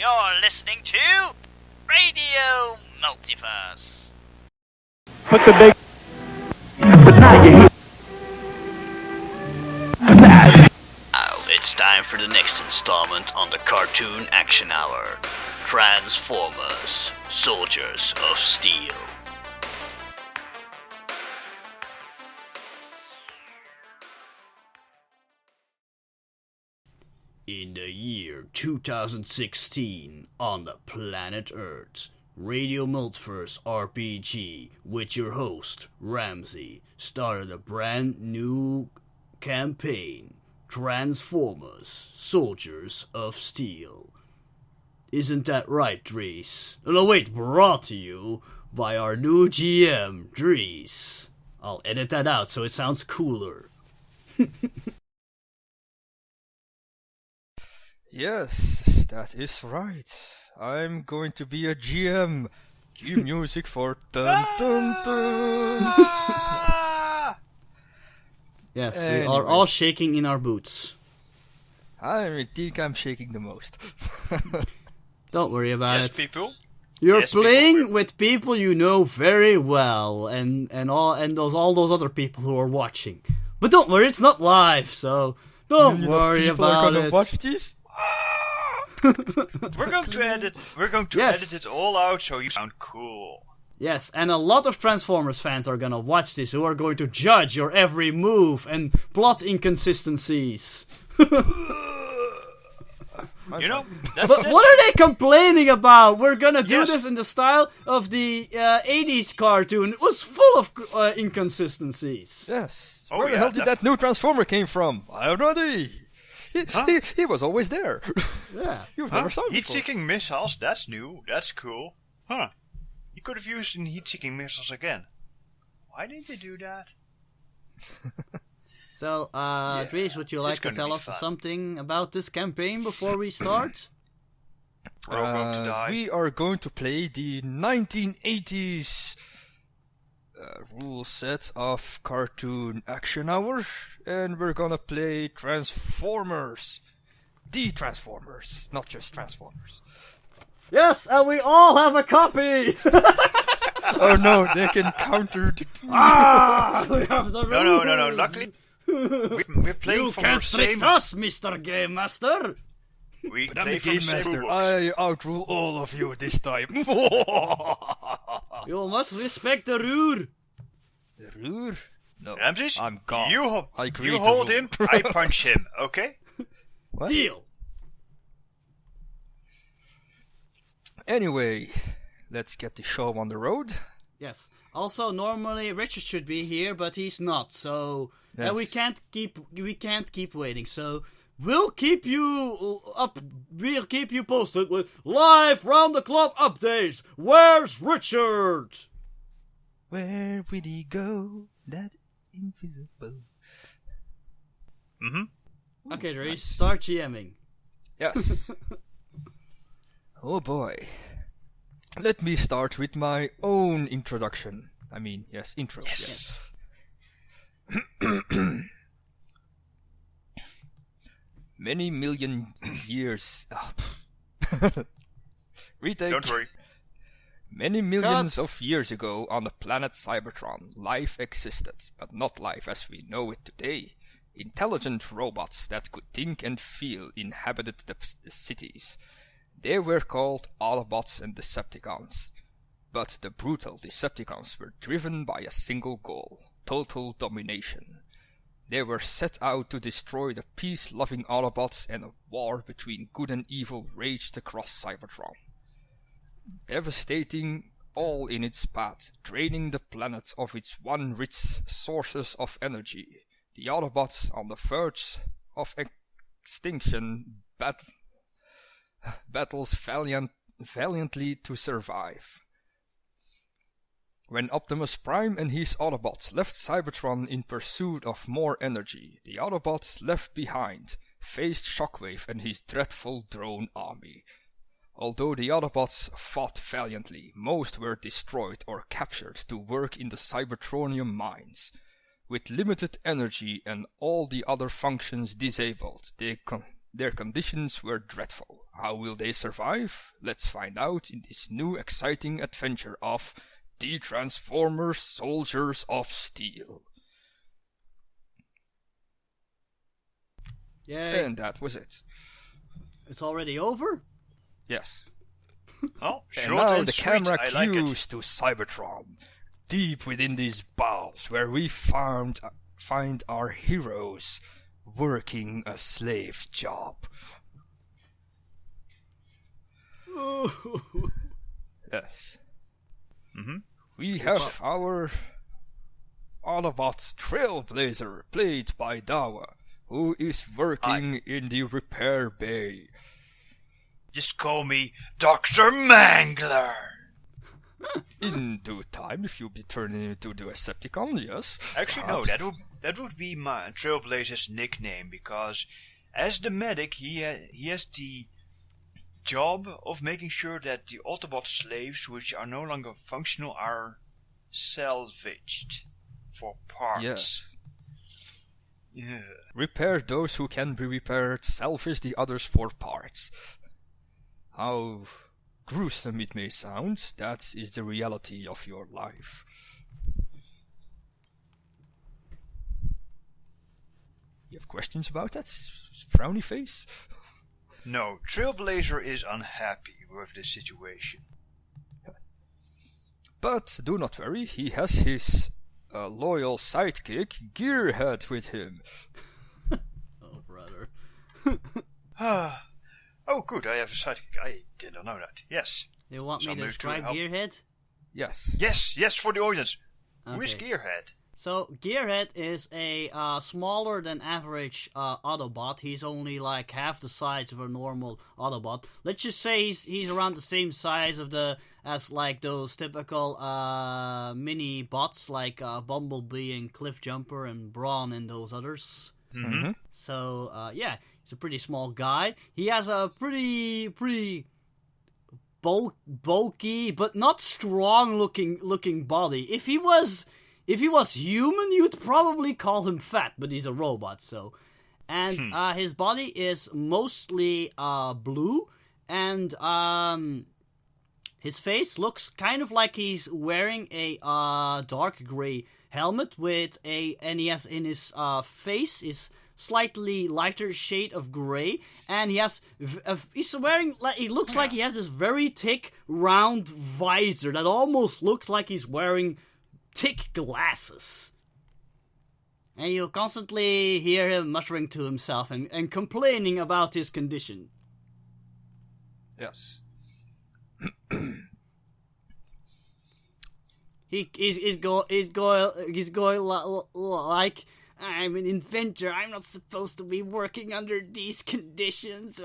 You're listening to Radio Multiverse. Put the big... But now you... Now it's time for the next installment on the Cartoon Action Hour. Transformers, Soldiers of Steel. In the year 2016, on the planet Earth, Radio Multiverse RPG, with your host, Ramsey, started a brand new campaign, Transformers, Soldiers of Steel. Isn't that right, Dries? No, wait, brought to you by our new GM, Dries. I'll edit that out so it sounds cooler. Yes, that is right. I'm going to be a GM. Cue music for dun dun dun. Yes, anyway. We are all shaking in our boots. I think I'm shaking the most. Don't worry about it. Yes, people. You're playing with people you know very well, and all those other people who are watching. But don't worry, it's not live, so don't worry about it. Watch this? We're going to edit. We're going to edit it all out so you sound cool. Yes, and a lot of Transformers fans are gonna watch this, who are going to judge your every move and plot inconsistencies. You know, that's but what are they complaining about? We're gonna do this in the style of the 80s cartoon. It was full of inconsistencies. Yes. Where the hell did that new Transformer came from? I have no idea. He was always there. Yeah. You've never saw him before. Heat-seeking missiles, that's new. That's cool. Huh. You could have used heat-seeking missiles again. Why didn't they do that? So, Dries, would you like to tell us something about this campaign before we start? We're all going to die. We are going to play the 1980s rule set of Cartoon Action Hour, and we're gonna play Transformers. The Transformers, not just Transformers. Yes, and we all have a copy! Oh no, they can counter the... We have the No, luckily we're playing you from can't the same... trick us, Mr. Game Master! We But I'm play the from Game the same Master, rules. I outrule all of you this time. You must respect the rule! The rule? No, Ramses, I'm gone. You hold him, I punch him, okay? What? Deal! Anyway, let's get the show on the road. Yes. Also, normally Richard should be here, but he's not. So we can't keep waiting. So we'll keep you up. We'll keep you posted with live from the club updates. Where's Richard? Where will he go? That invisible. Mm-hmm. Okay, Dries, start GMing. Yes. Oh boy. Let me start with my own introduction. I mean, yes, intro. Yes. Many million years... Retake. Don't worry. Many millions of years ago on the planet Cybertron, life existed, but not life as we know it today. Intelligent robots that could think and feel inhabited the cities. They were called Autobots and Decepticons. But the brutal Decepticons were driven by a single goal: total domination. They were set out to destroy the peace-loving Autobots, and a war between good and evil raged across Cybertron, devastating all in its path, draining the planet of its one rich sources of energy. The Autobots, on the verge of extinction, battles valiantly to survive. When Optimus Prime and his Autobots left Cybertron in pursuit of more energy, the Autobots left behind faced Shockwave and his dreadful drone army. Although the Autobots fought valiantly, most were destroyed or captured to work in the cybertronium mines. With limited energy and all the other functions disabled, they Their conditions were dreadful. How will they survive? Let's find out in this new exciting adventure of The Transformers Soldiers of Steel. Yay. And that was it. It's already over? Yes. Oh, And short now and the sweet. camera I like cues it. to Cybertron, deep within these bowels where we find our heroes working a slave job. Yes. Mm-hmm. We have our Autobot Trailblazer, played by Douwe, who is working in the repair bay. Just call me Dr. Mangler. In due time, if you be turned into the Decepticon, yes. Actually, perhaps. no, that would be my Trailblazer's nickname, because as the medic, he has the job of making sure that the Autobot slaves, which are no longer functional, are salvaged for parts. Yes. Yeah. Repair those who can be repaired, salvage the others for parts. How gruesome it may sound, that is the reality of your life. You have questions about that? Frowny face? No, Trailblazer is unhappy with the situation. But do not worry, he has his loyal sidekick, Gearhead, with him. Oh, brother. Oh, good, I have a sidekick. I did not know that. Yes. You want So me to move to describe help. Gearhead? Yes. Yes, for the audience. Who is Okay. Gearhead? So, Gearhead is a smaller than average Autobot. He's only like half the size of a normal Autobot. Let's just say he's around the same size as like those typical mini bots like Bumblebee and Cliffjumper and Brawn and those others. Mm-hmm. So, yeah, he's a pretty small guy. He has a pretty bulky but not strong looking body. If he was human, you'd probably call him fat, but he's a robot, so. And his body is mostly blue, and his face looks kind of like he's wearing a dark gray helmet and he has in his face is slightly lighter shade of gray, and he's wearing like he looks like he has this very thick round visor that almost looks like he's wearing thick glasses. And you constantly hear him muttering to himself and complaining about his condition. Yes. He's going like, I'm an inventor. I'm not supposed to be working under these conditions.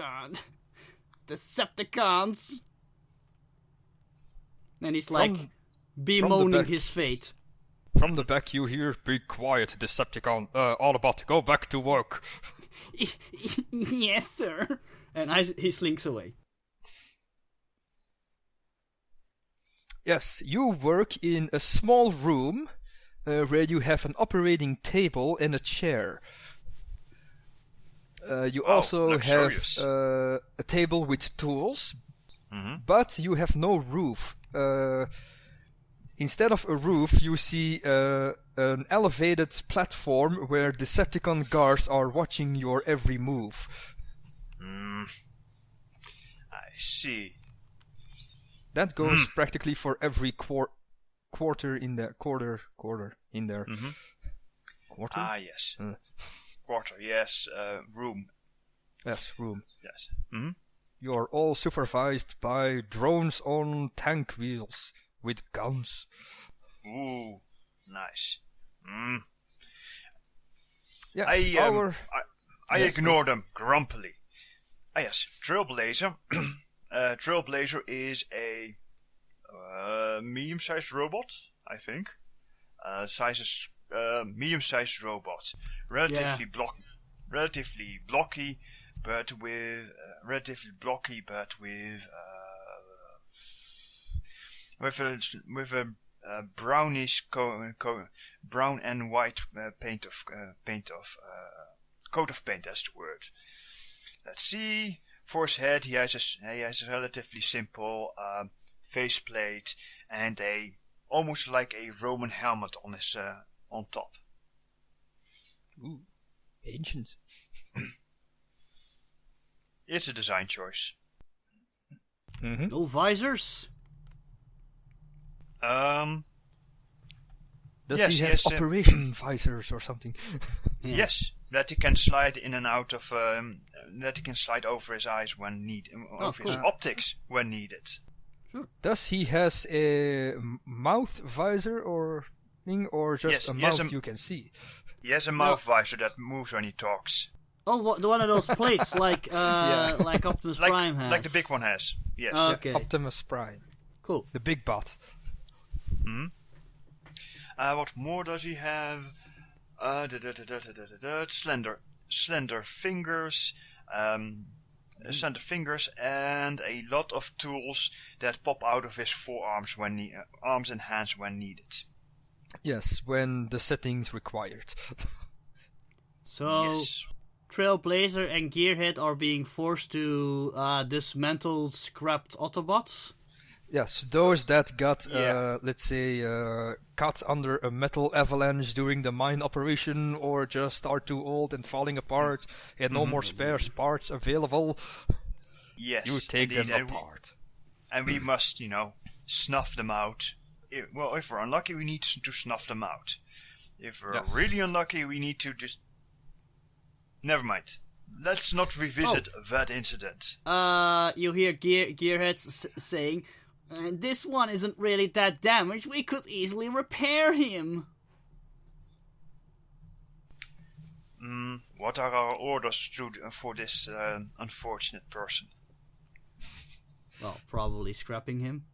Decepticons. And he's like bemoaning his fate. From the back you hear, "Be quiet, Decepticon. Autobot, go back to work." Yes, sir. And he slinks away. Yes, you work in a small room where you have an operating table and a chair. You also luxurious. have a table with tools, but you have no roof. Instead of a roof, you see an elevated platform where Decepticon guards are watching your every move. I see. That goes practically for every quarter in there. Quarter in there. Quarter? Ah, yes. Quarter, yes. Room. Yes, room. Yes. You are all supervised by drones on tank wheels with guns. Ooh, nice. Yes, I ignore them grumpily. Ah, yes, Trailblazer. Trailblazer is a medium-sized robot, I think. Medium-sized robot, relatively blocky, but with a brownish brown and white coat of paint. That's the word. Let's see. For his head, he has a relatively simple faceplate and almost like a Roman helmet on his on top. Ooh, ancient. It's a design choice. Mm-hmm. No visors? Does Yes, he have yes, operation visors or something? Yeah. Yes, that he can slide in and out of. That he can slide over his eyes when needed, over his cool. optics when needed. Does he has a mouth visor or thing, or just Yes, a he has mouth you can see? He has a mouth visor that moves when he talks, Oh, the one of those plates, like Optimus Prime has. like the big one has. Yes. Okay. Optimus Prime, Cool. the big bot. What more does he have? Slender fingers. Slender fingers and a lot of tools that pop out of his forearms arms and hands when needed. Yes, when the settings required. So, Yes. Trailblazer and Gearhead are being forced to dismantle scrapped Autobots? Yes, those that got, Yeah. let's say, caught under a metal avalanche during the mine operation, or just are too old and falling apart, and no more spare parts available, Yes. you take indeed, them apart. And we must, snuff them out. If we're unlucky, we need to snuff them out. If we're really unlucky, we need to just... Never mind. Let's not revisit that incident. You hear Gearhead saying, this one isn't really that damaged, we could easily repair him. What are our orders for this unfortunate person? Well, probably scrapping him.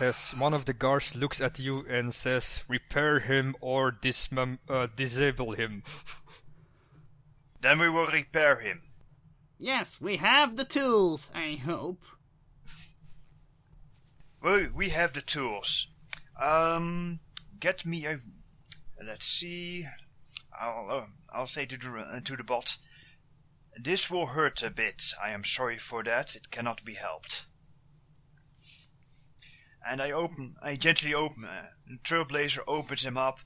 Yes, one of the guards looks at you and says, repair him or disable him. Then we will repair him. Yes, we have the tools, I hope. Well, we have the tools. Get me a... Let's see. I'll say to the bot. This will hurt a bit. I am sorry for that. It cannot be helped. And I gently open. Trailblazer opens him up,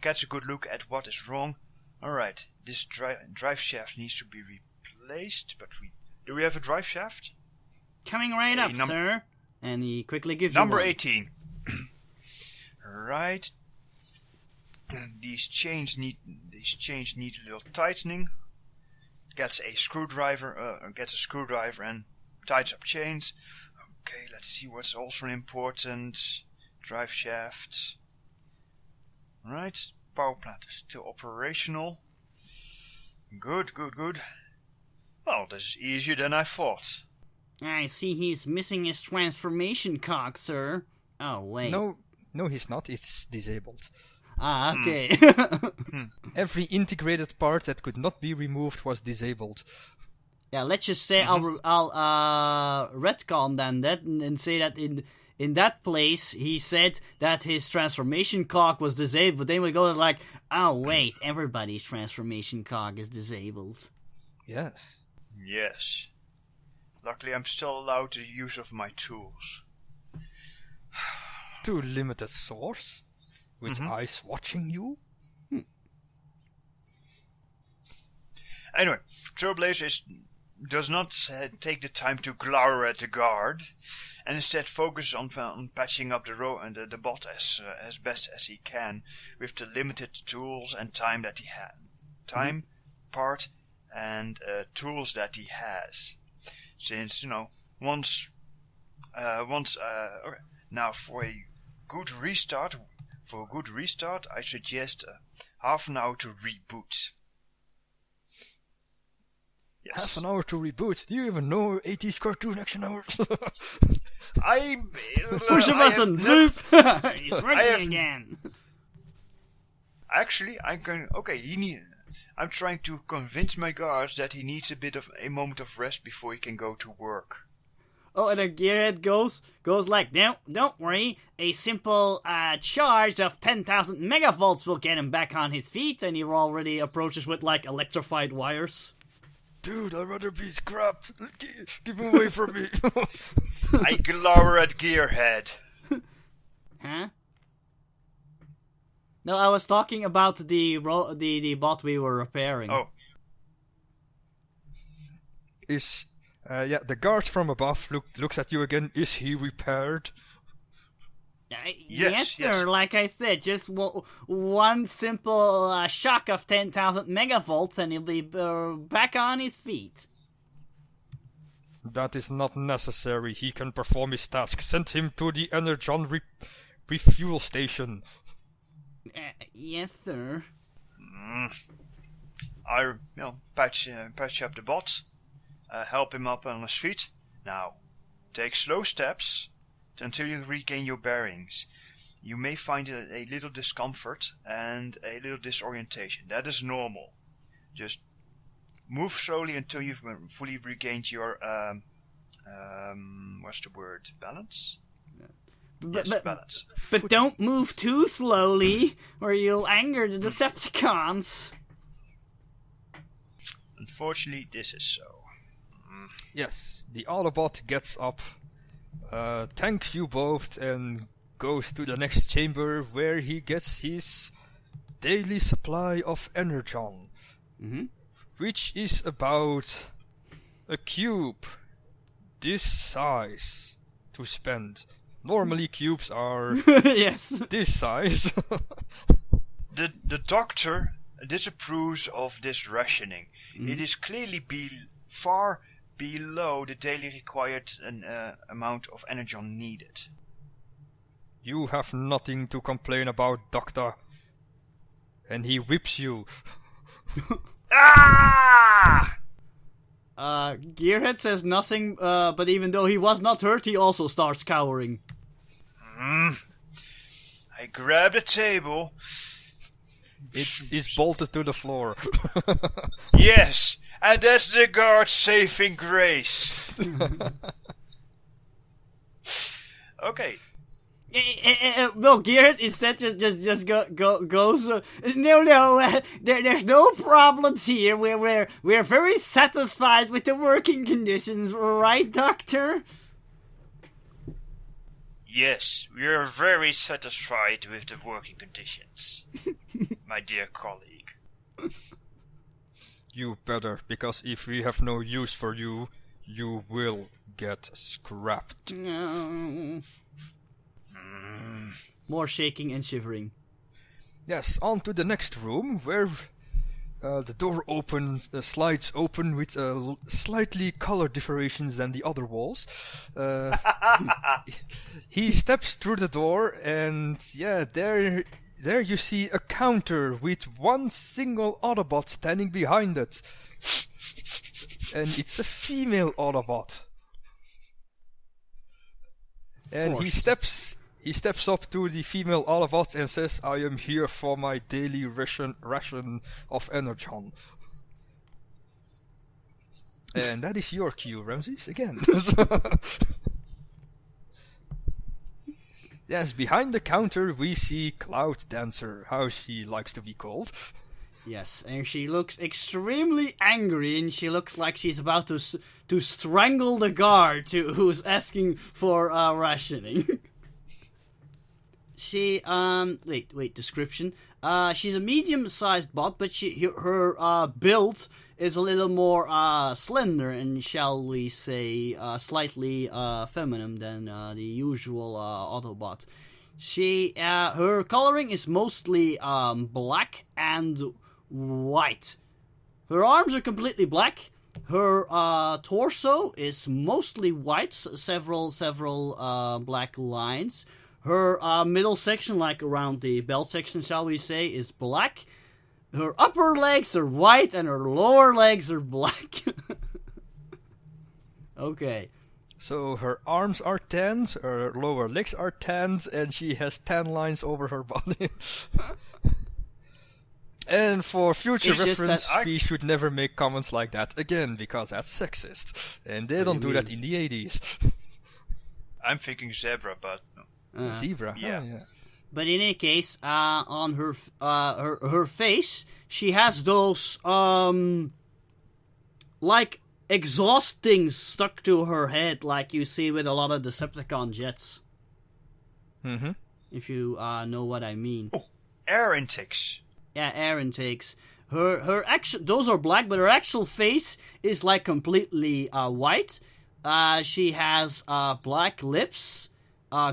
gets a good look at what is wrong. Alright, this drive shaft needs to be replaced, but do we have a drive shaft? Coming right up, sir. And he quickly gives you Number one. 18. Right. These chains need a little tightening. Gets a screwdriver and tightens up chains. Okay, let's see what's also important. Drive shaft. Right, power plant is still operational. Good. Well, this is easier than I thought. I see he's missing his transformation cog, sir. Oh, wait. No, he's not. It's disabled. Ah, okay. Every integrated part that could not be removed was disabled. Yeah, let's just say I'll retcon then that and say that in that place he said that his transformation cog was disabled, but then we go like, oh wait, everybody's transformation cog is disabled. Yes. Yes. Luckily, I'm still allowed the use of my tools. To limited source, with eyes watching you. Anyway, Trailblazer does not take the time to glower at the guard, and instead focuses on patching up the bot as best as he can with the limited tools and time that he has. Time, part, and tools that he has. Since once. Okay. Now for a good restart, I suggest half an hour to reboot. Yes. Half an hour to reboot. Do you even know 80s cartoon action hours? Push a button. He's working again. Actually, I'm trying to convince my guards that he needs a moment of rest before he can go to work. Oh, and then Gearhead goes like, don't worry, a simple charge of 10,000 megavolts will get him back on his feet, and he already approaches with like electrified wires. Dude, I'd rather be scrapped. Keep him away from me. I glower at Gearhead. Huh? No, I was talking about the bot we were repairing. Oh. The guard from above looks at you again. Is he repaired? Yes, sir. Like I said, just one simple shock of 10,000 megavolts and he'll be back on his feet. That is not necessary. He can perform his task. Send him to the Energon refuel station. Yes, sir. I patch up the bot, help him up on his feet. Now, take slow steps until you regain your bearings. You may find a little discomfort and a little disorientation. That is normal. Just move slowly until you've fully regained your balance? Balance. But don't move too slowly, or you'll anger the Decepticons. Unfortunately, this is so. Yes, the Autobot gets up, thanks you both, and goes to the next chamber where he gets his daily supply of Energon, which is about a cube this size to spend. Normally cubes are yes, this size. The doctor disapproves of this rationing. It is clearly far below the daily required amount of energon needed. You have nothing to complain about, Doctor. And he whips you. Ah! Gearhead says nothing, but even though he was not hurt, he also starts cowering. I grab the table. It's bolted to the floor. Yes, and that's the guard's saving grace. Okay. Well, Gearhead instead just goes. No, there's no problems here. We're very satisfied with the working conditions, right, Doctor? Yes, we are very satisfied with the working conditions, my dear colleague. You better, because if we have no use for you, you will get scrapped. No. More shaking and shivering. Yes, on to the next room, where the door slides open with slightly color differentiations than the other walls. He steps through the door, and there you see a counter with one single Autobot standing behind it. And it's a female Autobot. And he steps up to the female Autobot and says, I am here for my daily ration of Energon. And that is your cue, Ramses, again. Yes, behind the counter we see Cloud Dancer, how she likes to be called. Yes, and she looks extremely angry, and she looks like she's about to strangle the guard who's asking for rationing. She description. She's a medium-sized bot, but her build is a little more slender and, shall we say, slightly feminine than the usual Autobot. Her coloring is mostly black and white. Her arms are completely black. Her torso is mostly white, several black lines. Her middle section, like around the belt section, shall we say, is black. Her upper legs are white and her lower legs are black. Okay. So her arms are tanned, her lower legs are tanned, and she has tan lines over her body. And for future reference, we should never make comments like that again, because that's sexist. And they don't do that in the 80s. I'm thinking zebra, but no. Zebra. Yeah. Oh, yeah. But in any case, on her face, she has those like exhaust things stuck to her head, like you see with a lot of Decepticon jets. Mm-hmm. If you know what I mean. Oh, air intakes. Yeah, air intakes. Her actual, those are black, but her actual face is like completely white. She has black lips.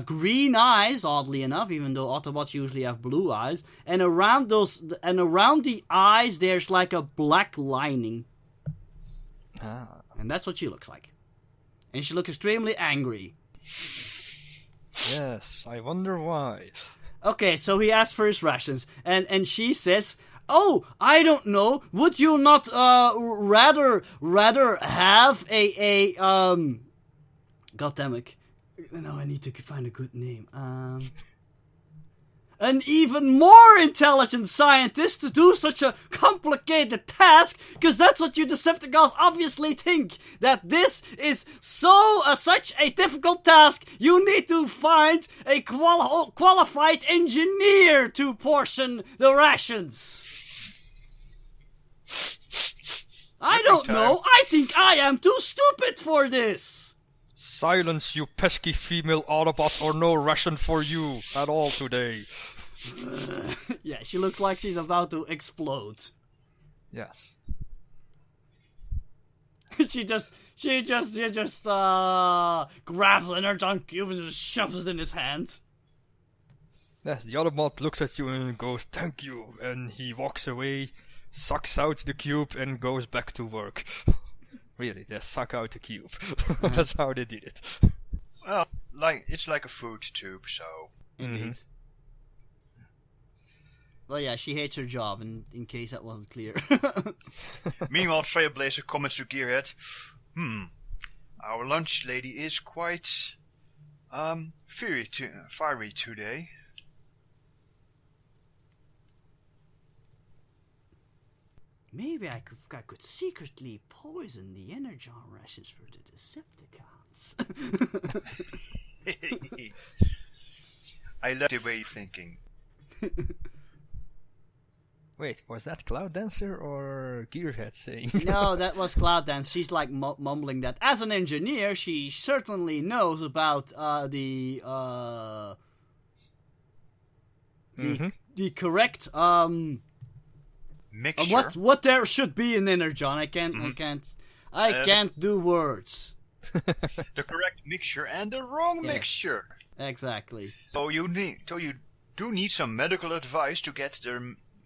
Green eyes, oddly enough, even though Autobots usually have blue eyes, and around the eyes there's like a black lining, and that's what she looks like. And she looks extremely angry. Yes, I wonder why. Okay, so he asks for his rations, and she says, "Oh, I don't know. Would you not rather have a God damn it. No, I need to find a good name. An even more intelligent scientist to do such a complicated task, because that's what you Decepticons obviously think, that this is such a difficult task. You need to find a qualified engineer to portion the rations. I don't know. I think I am too stupid for this." Silence, you pesky female Autobot, or no ration for you at all today. Yeah, she looks like she's about to explode. Yes. she just grabs an energon cube and just shoves it in his hand. Yes, the Autobot looks at you and goes, "Thank you," and he walks away, sucks out the cube, and goes back to work. Really, they suck out the cube. That's how they did it. Well, it's like a food tube, so. Indeed. Well, yeah, she hates her job, in case that wasn't clear. Meanwhile, Trailblazer comments to Gearhead, our lunch lady is quite fiery today. Maybe I could secretly poison the energon rations for the Decepticons. I love the way you're thinking. Wait, was that Cloud Dancer or Gearhead saying? No, that was Cloud Dance. She's like mumbling that as an engineer, she certainly knows about the correct mixture. What there should be in energon. I can't do words. The correct mixture and the wrong mixture. Exactly. So you do need some medical advice to get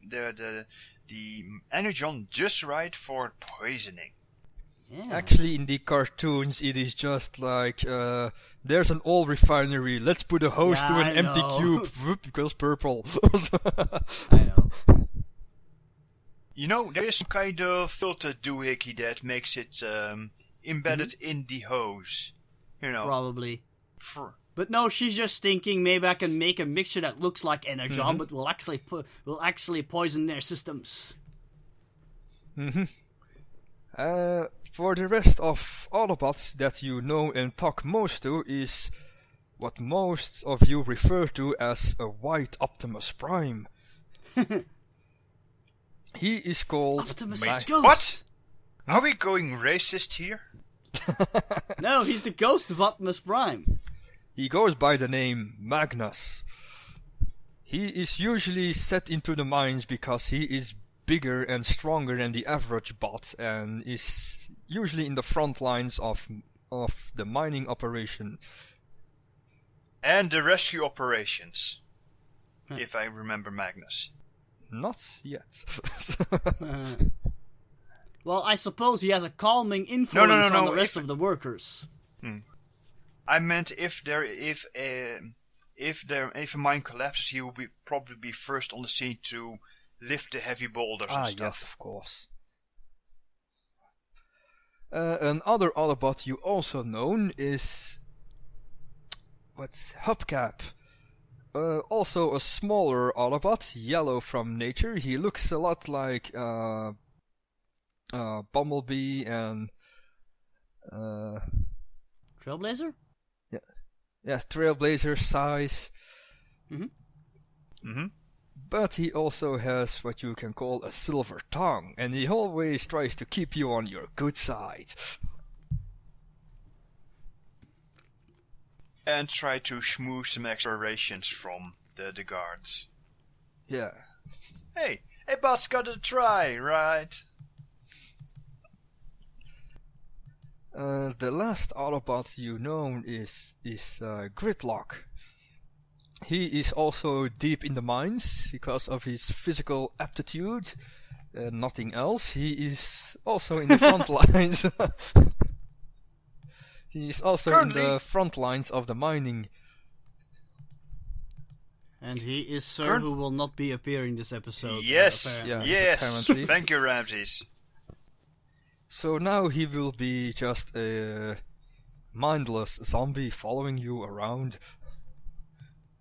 the energon just right for poisoning. Yeah. Actually, in the cartoons, it is just like, there's an oil refinery, let's put a hose to an empty cube. Whoop, because purple. I know. You know, there is some kind of filter doohickey that makes it embedded in the hose. You know. Probably. But no, she's just thinking maybe I can make a mixture that looks like energon, but will actually poison their systems. For the rest of Autobots that you know and talk most to is what most of you refer to as a white Optimus Prime. He is called Optimus Wait, Ghost. what? Are we going racist here? No, he's the ghost of Optimus Prime. He goes by the name Magnus. He is usually set into the mines because he is bigger and stronger than the average bot and is usually in the front lines of the mining operation. And the rescue operations. If I remember Magnus. Not yet. Well, I suppose he has a calming influence on the rest of the workers. I meant if a mine collapses, he will probably be first on the scene to lift the heavy boulders and stuff. Yes, of course. Another Autobot you also know is Hubcap. Also a smaller Autobot, yellow from nature. He looks a lot like Bumblebee and Trailblazer? Trailblazer size. Mm-hmm. But he also has what you can call a silver tongue, and he always tries to keep you on your good side. And try to smooth some explorations from the guards. Yeah. Hey, Bot's got a try, right? The last Autobot you know is Gridlock. He is also deep in the mines because of his physical aptitude. Nothing else. He is also in the front lines. He is also Currently in the front lines of the mining. And he is Sir who will not be appearing this episode. Yes, apparently. Yes, apparently. Thank you, Ramses. So now he will be just a mindless zombie following you around,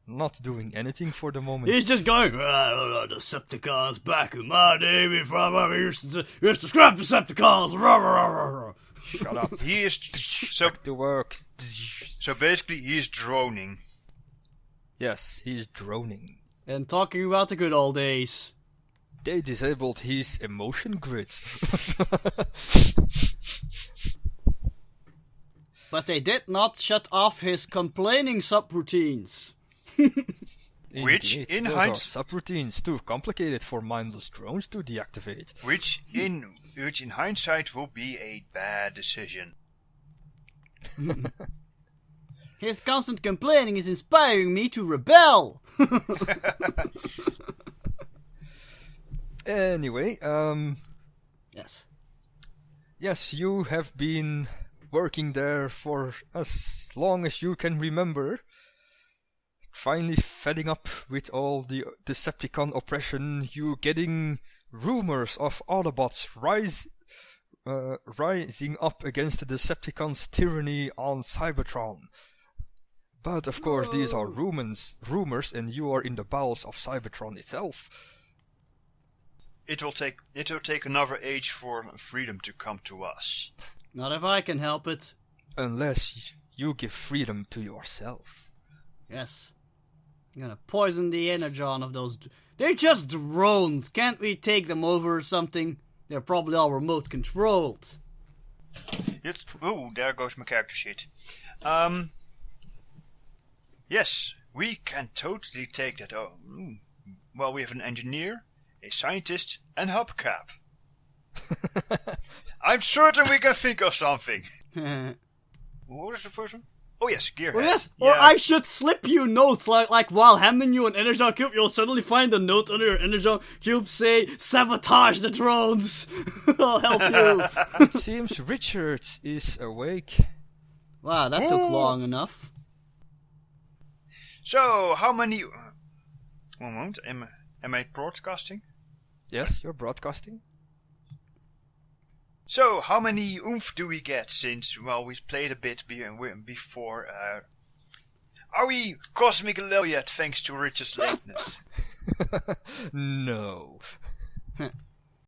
not doing anything for the moment. He's just going, Decepticons back in my day before I used to scrap Decepticons. Shut up. He is so Back to work. basically he is droning. Yes, he's droning. And talking about the good old days. They disabled his emotion grid. But they did not shut off his complaining subroutines. Which Indeed, in those hindsight, are subroutines too complicated for mindless drones to deactivate. which in hindsight will be a bad decision. His constant complaining is inspiring me to rebel. Anyway, Yes. yes, you have been working there for as long as you can remember. Finally fed up with all the Decepticon oppression, you getting rumors of Autobots rising up against the Decepticons' tyranny on Cybertron. But of course these are rumors, and you are in the bowels of Cybertron itself. It will take another age for freedom to come to us. Not if I can help it. Unless you give freedom to yourself. Yes. I'm gonna poison the energon of those... They're just drones. Can't we take them over or something? They're probably all remote controlled. Oh, there goes my character sheet. Yes, we can totally take that. Well, we have an engineer, a scientist, and hubcap. I'm certain we can think of something. What was the first one? Oh yes, Gearhead. Or yes, Yeah. or I should slip you notes, like while handing you an energon cube, you'll suddenly find a note under your energon cube say, sabotage the drones! I'll help you! It seems Richard is awake. Wow, that took long enough. So, how many... One moment, am I broadcasting? Yes, you're broadcasting. So, how many oomph do we get since, well, we've played a bit before, are we cosmic low yet thanks to Richard's lateness? No.